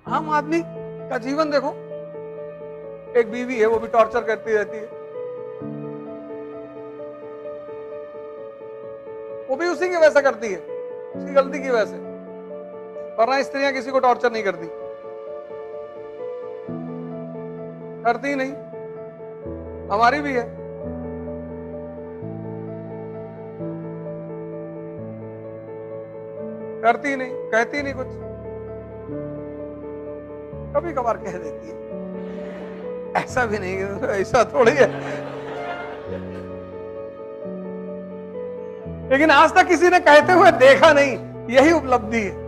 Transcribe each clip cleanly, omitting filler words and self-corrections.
आम आदमी का जीवन देखो, एक बीवी है वो भी टॉर्चर करती रहती है, वो भी उसी की वजह से करती है, उसकी गलती की वजह से। वरना स्त्रियां किसी को टॉर्चर नहीं करती, करती नहीं, हमारी भी है। करती नहीं, कहती नहीं कुछ, कभी कभार कह देती है, ऐसा भी नहीं, ऐसा थोड़ी है। लेकिन आज तक किसी ने कहते हुए देखा नहीं, यही उपलब्धि है।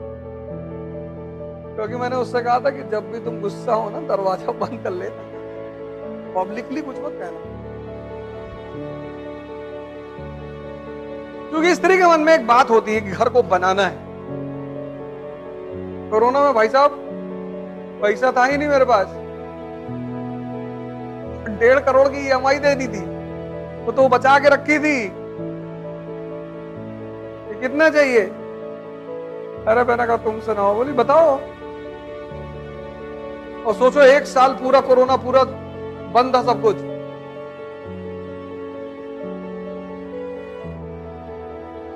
क्योंकि मैंने उससे कहा था कि जब भी तुम गुस्सा हो ना, दरवाजा बंद कर लेना, पब्लिकली कुछ मत कहना। क्योंकि स्त्री के मन में एक बात होती है कि घर को बनाना है। कोरोना में भाई साहब पैसा था ही नहीं मेरे पास, 1.5 करोड़ की EMI दे दी थी, वो तो बचा के रखी थी। ये कितना चाहिए? अरे मैंने कहा तुम सुनाओ, बोली बताओ। और सोचो 1 साल पूरा कोरोना पूरा बंद था सब कुछ।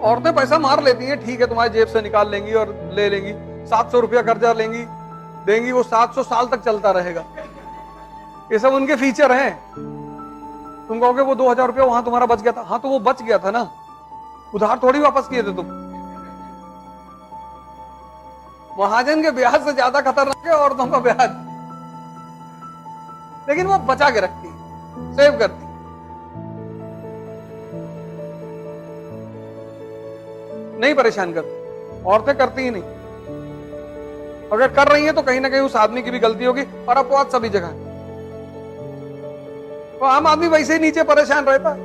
औरतें पैसा मार लेती हैं, ठीक है, तुम्हारी जेब से निकाल लेंगी और ले लेंगी, 700 रुपया कर्जा लेंगी, देंगी, वो 700 साल तक चलता रहेगा। ये सब उनके फीचर हैं। तुम कहोगे वो 2000 रुपया वहां तुम्हारा बच गया था, हाँ तो वो बच गया था ना, उधार थोड़ी वापस किए थे तुम। महाजन के ब्याज से ज्यादा खतरनाक है औरतों का ब्याज, लेकिन वो बचा के रखती, सेव करती। नहीं परेशान करती, औरतें करती ही नहीं। अगर कर रही हैं तो कहीं ना कहीं उस आदमी की भी गलती होगी, और अपवाद सभी जगह। तो आम आदमी वैसे ही नीचे परेशान रहता है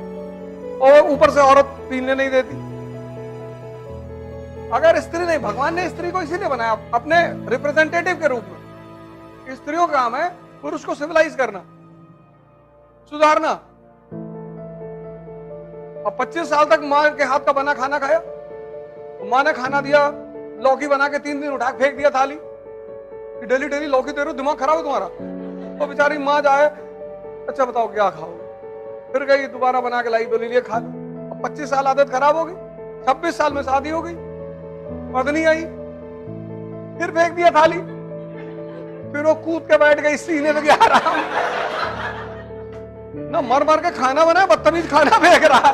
और ऊपर से औरत पीने नहीं देती। अगर स्त्री नहीं, भगवान ने स्त्री को इसीलिए बनाया अपने रिप्रेजेंटेटिव के रूप में। स्त्रियों का काम है पुरुष को सिविलाइज करना, सुधारना। अब 25 साल तक मां के हाथ का बना खाना खाया, मां ने खाना दिया, लौकी बना के 3 दिन उठा के फेंक दिया थाली कि डेली डेली लौकी दे रहे हो, दिमाग खराब है तुम्हारा। तो बेचारी मां जाए, अच्छा बताओ क्या खाओगे, फिर गई दोबारा बना के लाई, बोली लिए खा लो। अब 25 साल आदत खराब हो गई, 26 साल में शादी हो गई, पत्नी आई, फिर फेंक दिया थाली, फिर वो कूद के बैठ गई सीने में, गया आराम ना, मर मर के खाना बना, बदतमीज खाना फेंक रहा।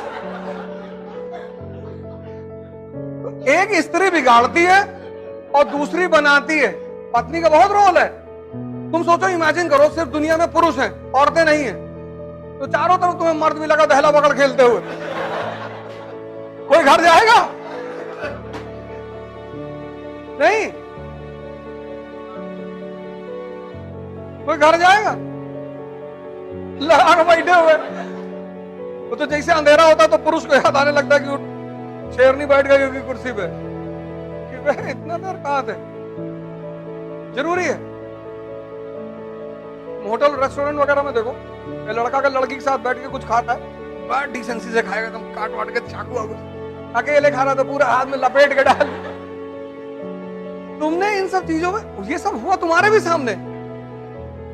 तो एक स्त्री बिगाड़ती है और दूसरी बनाती है। पत्नी का बहुत रोल है। तुम सोचो, इमेजिन करो सिर्फ दुनिया में पुरुष हैं, औरतें नहीं हैं, तो चारों तरफ तुम्हें मर्द भी लगा दहला पकड़ खेलते हुए, कोई घर जाएगा? नहीं, कोई घर जाएगा? लगा के बैठे हुए। वो तो जैसे अंधेरा होता तो पुरुष को याद आने लगता कि शेरनी बैठ गई होगी कुर्सी पे, कि वे इतना देर कहां थे। जरूरी है। होटल रेस्टोरेंट वगैरह में देखो, लड़का का लड़की के साथ बैठ के कुछ खाता है, बड़ा डिसेंसी से खाएगा, एकदम काट वाट के चाकू वाकू, अकेले खा रहा तो पूरा हाथ में लपेट के डाल। तुमने इन सब चीजों में, ये सब हुआ तुम्हारे भी सामने,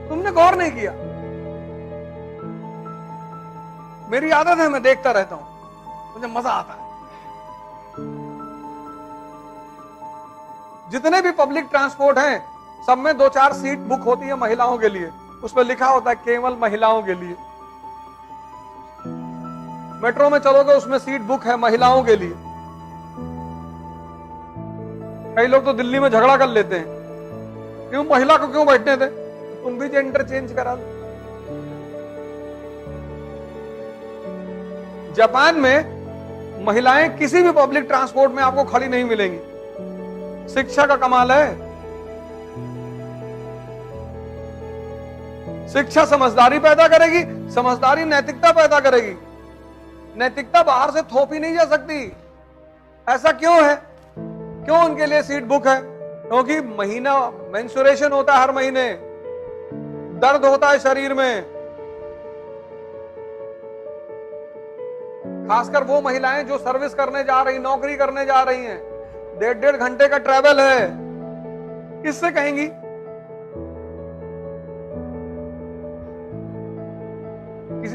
तुमने गौर नहीं किया। मेरी आदत है, मैं देखता रहता हूं, मुझे मजा आता है। जितने भी पब्लिक ट्रांसपोर्ट हैं, सब में 2-4 सीट बुक होती है महिलाओं के लिए, उसमें लिखा होता है केवल महिलाओं के लिए। मेट्रो में चलोगे, उसमें सीट बुक है महिलाओं के लिए। कई लोग तो दिल्ली में झगड़ा कर लेते हैं, क्यों महिला को क्यों बैठने थे, तुम भी जेंडर चेंज करा लो। जापान में महिलाएं किसी भी पब्लिक ट्रांसपोर्ट में आपको खड़ी नहीं मिलेंगी। शिक्षा का कमाल है। शिक्षा समझदारी पैदा करेगी, समझदारी नैतिकता पैदा करेगी। नैतिकता बाहर से थोपी नहीं जा सकती। ऐसा क्यों है? क्यों उनके लिए सीट बुक है? क्योंकि महीना मेंस्ट्रुएशन होता है, हर महीने दर्द होता है शरीर में। खासकर वो महिलाएं जो सर्विस करने जा रही, नौकरी करने जा रही हैं, 1.5 घंटे का ट्रैवल है। किससे कहेंगी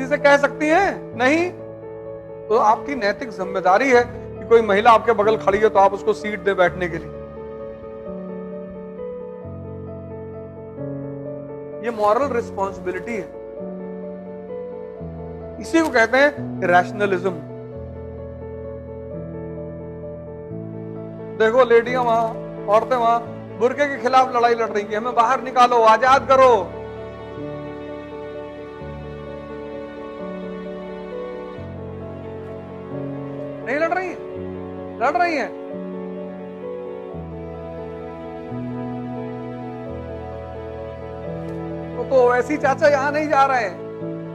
किसी से कह सकती हैं? नहीं। तो आपकी नैतिक जिम्मेदारी है कि कोई महिला आपके बगल खड़ी है तो आप उसको सीट दे बैठने के लिए। ये मॉरल रिस्पॉन्सिबिलिटी है। इसी को कहते हैं रैशनलिज्म। देखो लेडियां वहां, औरतें वहां बुर्के के खिलाफ लड़ाई लड़ रही है, हमें बाहर निकालो, आजाद करो। नहीं लड़ रही है? लड़ रही है। तो वैसी चाचा यहां नहीं जा रहे हैं।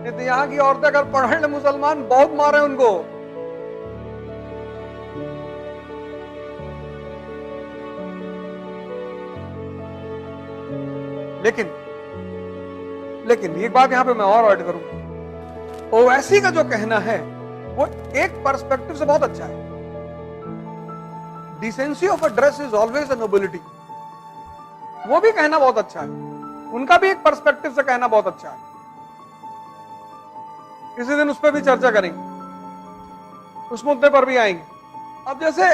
नहीं तो यहां की औरतें अगर पढ़ ले मुसलमान बहुत मारे उनको। लेकिन एक बात यहां पे मैं और ऐड करूं। ओवैसी का जो कहना है वो एक पर्सपेक्टिव से बहुत अच्छा है। Decency of a dress is always a nobility, वो भी कहना बहुत अच्छा है। उनका भी एक पर्सपेक्टिव से कहना बहुत अच्छा है। किसी दिन उस पर भी चर्चा करेंगे, उस मुद्दे पर भी आएंगे। अब जैसे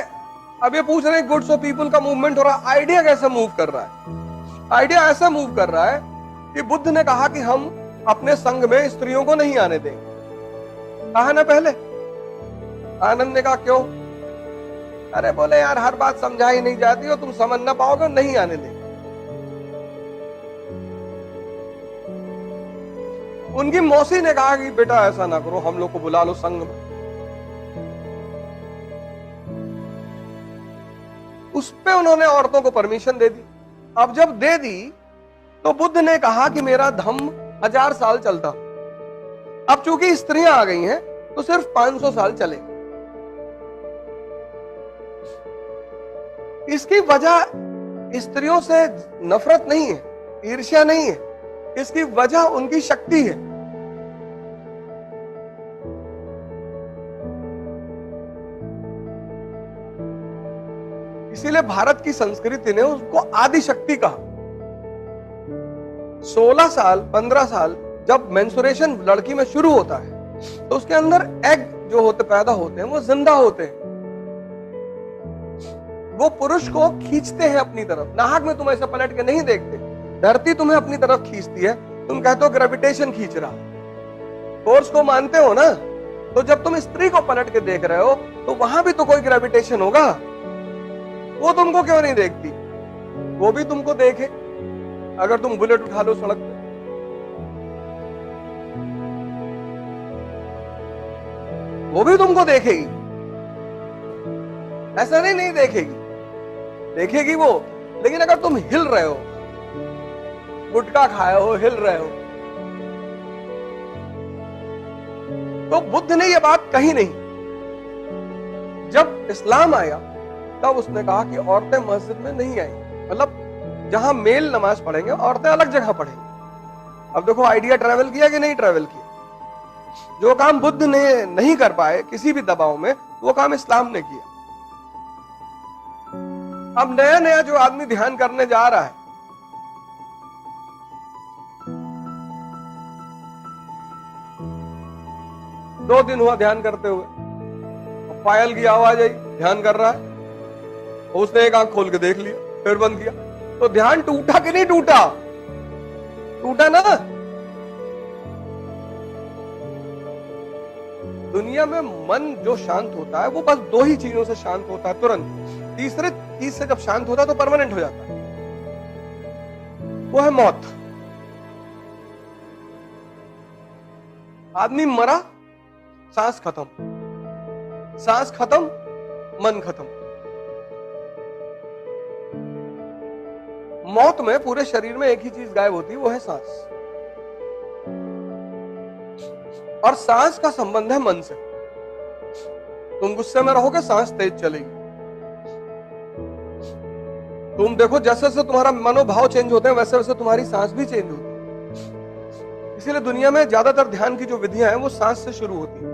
अब ये पूछ रहे हैं गुड्स ऑफ पीपल का मूवमेंट हो रहा है, आइडिया कैसे मूव कर रहा है? आइडिया ऐसा मूव कर रहा है कि बुद्ध ने कहा कि हम अपने संघ में स्त्रियों को नहीं आने देंगे। कहा ना पहले। आनंद ने कहा क्यों? अरे बोले यार हर बात समझाई नहीं जाती हो, तुम समझ ना पाओगे, नहीं आने देंगे। उनकी मौसी ने कहा कि बेटा ऐसा ना करो, हम लोग को बुला लो संघ में। उस पे उन्होंने औरतों को परमिशन दे दी। अब जब दे दी तो बुद्ध ने कहा कि मेरा धम्म 1000 साल चलता, अब चूंकि स्त्रियां आ गई हैं तो सिर्फ 500 साल चलेगा। इसकी वजह स्त्रियों से नफरत नहीं है, ईर्ष्या नहीं है, इसकी वजह उनकी शक्ति है। इसीलिए भारत की संस्कृति ने उसको आदि शक्ति कहा। 16 साल 15 साल जब मेंस्ट्रुएशन लड़की में शुरू होता है तो उसके अंदर एग जो होते पैदा होते हैं वो जिंदा होते हैं। वो पुरुष को खींचते हैं अपनी तरफ। नाहक में तुम ऐसे पलट के नहीं देखते, धरती तुम्हें अपनी तरफ खींचती है। तुम कहते हो ग्रेविटेशन खींच रहा, फोर्स को मानते हो ना। तो जब तुम स्त्री को पलट के देख रहे हो तो वहां भी तो कोई ग्रेविटेशन होगा। वो तुमको क्यों नहीं देखती? वो भी तुमको देखे। अगर तुम बुलेट उठा लो सड़क पे, वो भी तुमको देखेगी। ऐसा नहीं देखेगी, देखेगी वो। लेकिन अगर तुम हिल रहे हो, गुटखा खाए हो, हिल रहे हो, तो बुद्ध ने ये बात कही नहीं। जब इस्लाम आया तब उसने कहा कि औरतें मस्जिद में नहीं आई, मतलब जहां मेल नमाज पढ़ेंगे औरतें अलग जगह पढ़ेंगी। अब देखो आइडिया ट्रैवल किया कि नहीं ट्रैवल किया? जो काम बुद्ध ने नहीं कर पाए किसी भी दबाव में, वो काम इस्लाम ने किया। अब नया नया जो आदमी ध्यान करने जा रहा है, दो दिन हुआ ध्यान करते हुए, पायल की आवाज आई, ध्यान कर रहा है, उसने एक आंख खोल के देख लिया, फिर बंद किया। तो ध्यान टूटा कि नहीं टूटा? टूटा ना। दुनिया में मन जो शांत होता है वो बस दो ही चीजों से शांत होता है तुरंत। तीसरे चीज से जब शांत होता है तो परमानेंट हो जाता है, वो है मौत। आदमी मरा, सांस खत्म, सांस खत्म, मन खत्म। मौत में पूरे शरीर में एक ही चीज गायब होती है, वो है सांस। और सांस का संबंध है मन से। तुम गुस्से में रहोगे, सांस तेज चलेगी। तुम देखो जैसे जैसे तुम्हारा मनोभाव चेंज होते हैं वैसे वैसे तुम्हारी सांस भी चेंज होती है। इसीलिए दुनिया में ज्यादातर ध्यान की जो विधियां हैं वो सांस से शुरू होती है।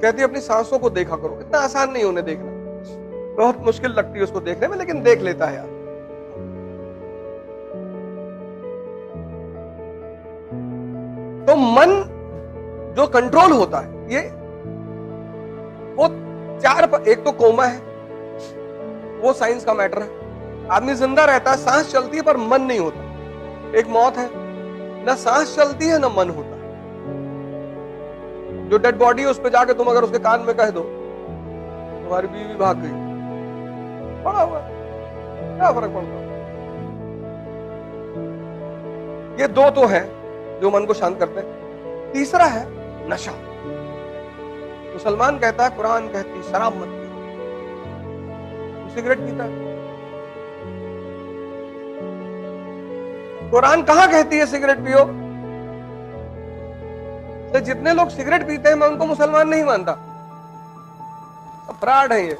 कहती है अपनी सांसों को देखा करो। इतना आसान नहीं उन्हें देखना, बहुत मुश्किल लगती है उसको देखने में, लेकिन देख लेता है यार। तो मन जो कंट्रोल होता है ये वो एक तो कोमा है, वो साइंस का मैटर है। आदमी जिंदा रहता है, सांस चलती है पर मन नहीं होता। एक मौत है, ना सांस चलती है ना मन होता। जो डेड बॉडी है उस पर जाके तुम अगर उसके कान में कह दो तुम्हारी बीवी भाग गई, पड़ा हुआ क्या फर्क पड़ता। ये दो तो है जो मन को शांत करते हैं। तीसरा है नशा। मुसलमान कहता है, कुरान कहती शराब मत पियो, सिगरेट पीता है। कुरान कहां कहती है सिगरेट पियो? तो जितने लोग सिगरेट पीते हैं मैं उनको मुसलमान नहीं मानता, फ्रॉड है ये,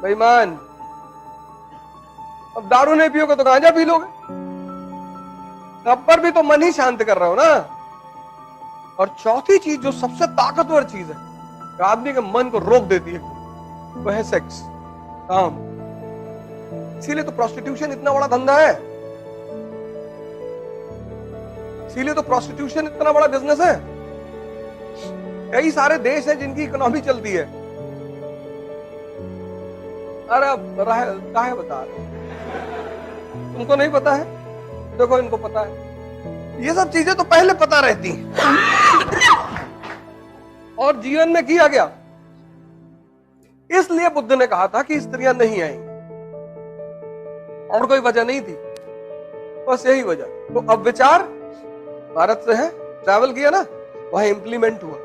बेईमान। अब दारू नहीं पियोगे तो गांजा पी लोगे, तब पर भी तो मन ही शांत कर रहे हो ना। और चौथी चीज जो सबसे ताकतवर चीज है, जो आदमी के मन को रोक देती है, वो है सेक्स, काम। इसीलिए तो प्रोस्टिट्यूशन इतना बड़ा धंधा है, इसीलिए तो प्रोस्टिट्यूशन इतना बड़ा बिजनेस है। कई सारे देश हैं जिनकी इकोनॉमी चलती है। अरे काहे बता रहे, तुमको नहीं पता है? देखो इनको पता है। ये सब चीजें तो पहले पता रहती और जीवन में किया गया। इसलिए बुद्ध ने कहा था कि स्त्रियां नहीं आई, और कोई वजह नहीं थी, बस यही वजह। तो अब विचार भारत से है, ट्रैवल किया ना, वहां इंप्लीमेंट हुआ।